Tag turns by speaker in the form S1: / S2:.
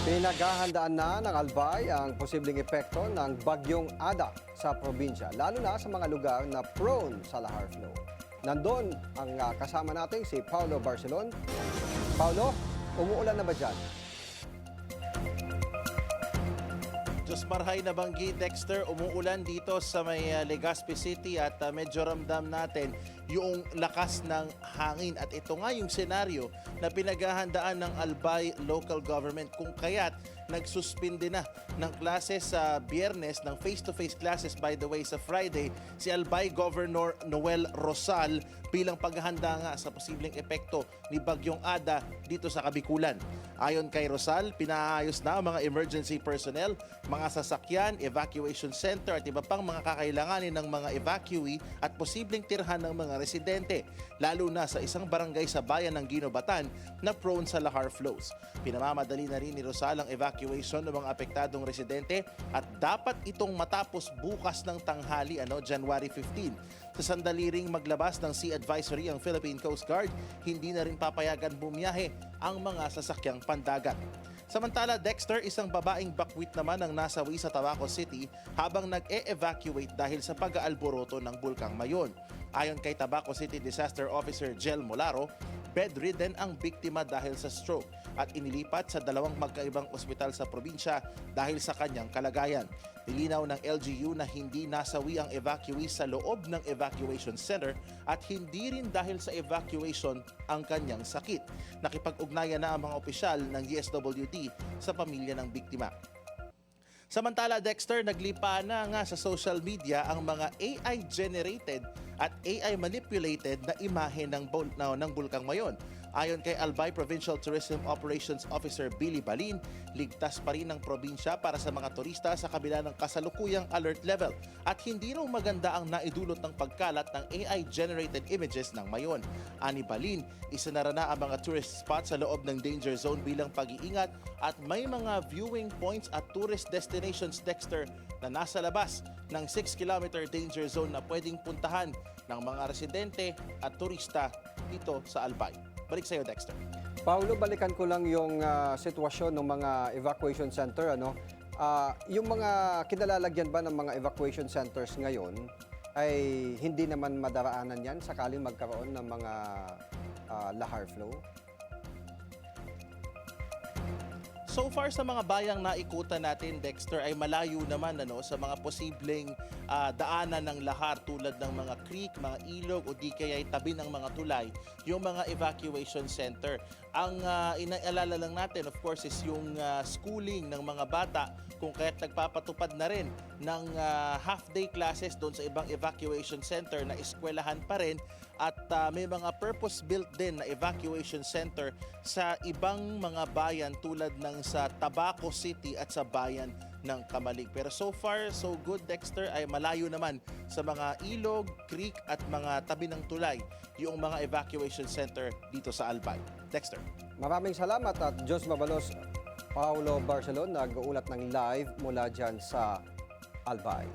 S1: Pinaghahandaan na ng Albay ang posibleng epekto ng bagyong Ada sa probinsya, lalo na sa mga lugar na prone sa lahar flow. Nandun ang kasama natin si Paulo Barcelon. Paulo, umuulan na ba dyan?
S2: Diyos marhay na banggi, Dexter, umuulan dito sa may Legazpi City at medyo ramdam natin yung lakas ng hangin. At ito nga yung senaryo na pinaghahandaan ng Albay Local Government kung kaya't nagsuspinde na ng klases sa Biyernes, ng face-to-face classes by the way sa Friday, si Albay Governor Noel Rosal bilang paghahanda nga sa posibleng epekto ni Bagyong Ada dito sa Kabikulan. Ayon kay Rosal, pinaayos na ang mga emergency personnel, mga sasakyan, evacuation center at iba pang mga kakailanganin ng mga evacuee at posibleng tirhan ng mga residente, lalo na sa isang barangay sa bayan ng Guinobatan na prone sa lahar flows. Pinamamadali na rin ni Rosal ang evacuation ng mga apektadong residente at dapat itong matapos bukas ng tanghali, January 15. Sa sandali ring maglabas ng sea advisory ang Philippine Coast Guard, hindi na rin papayagan bumiyahe ang mga sasakyang pandagat. Samantala, Dexter, isang babaeng bakwit naman ang nasawi sa Tabaco City habang nag-e-evacuate dahil sa pag-aalboroto ng Bulkang Mayon. Ayon kay Tabaco City Disaster Officer Jel Molaro, bedridden ang biktima dahil sa stroke at inilipat sa dalawang magkaibang ospital sa probinsya dahil sa kanyang kalagayan. Nilinaw ng LGU na hindi nasawi ang evacuee sa loob ng evacuation center at hindi rin dahil sa evacuation ang kanyang sakit. Nakipag-ugnayan na ang mga opisyal ng DSWD sa pamilya ng biktima. Samantala, Dexter, naglipa na nga sa social media ang mga AI-generated at AI-manipulated na imahe ng Bulkang Mayon. Ayon kay Albay Provincial Tourism Operations Officer Billy Balin, ligtas pa rin ang probinsya para sa mga turista sa kabila ng kasalukuyang alert level at hindi raw maganda ang naidulot ng pagkalat ng AI-generated images ng Mayon. Ani Balin, isinara na ang mga tourist spots sa loob ng danger zone bilang pag-iingat at may mga viewing points at tourist destinations, Dexter, na nasa labas ng 6-kilometer danger zone na pwedeng puntahan ng mga residente at turista dito sa Albay. Balik sa iyo, Dexter.
S1: Paulo, balikan ko lang yung sitwasyon ng mga evacuation center. Yung mga kinalalagyan ba ng mga evacuation centers ngayon ay hindi naman madaraanan yan sakaling magkaroon ng mga lahar flow?
S2: So far sa mga bayang naikutan natin, Dexter, ay malayo naman sa mga posibleng daanan ng lahar tulad ng mga creek, mga ilog o di kaya tabi ng mga tulay, yung mga evacuation center. Ang inaalala lang natin, of course, is yung schooling ng mga bata kung kaya't nagpapatupad na rin ng half-day classes doon sa ibang evacuation center na eskwelahan pa rin at may mga purpose-built din na evacuation center sa ibang mga bayan tulad ng sa Tabaco City at sa bayan ng Kamalig. Pero so far, so good, Dexter, ay malayo naman sa mga ilog, creek at mga tabi ng tulay yung mga evacuation center dito sa Albay. Dexter.
S1: Maraming salamat at Diyos mabalos. Paulo Barcelon, nag-uulat ng live mula dyan sa Albay.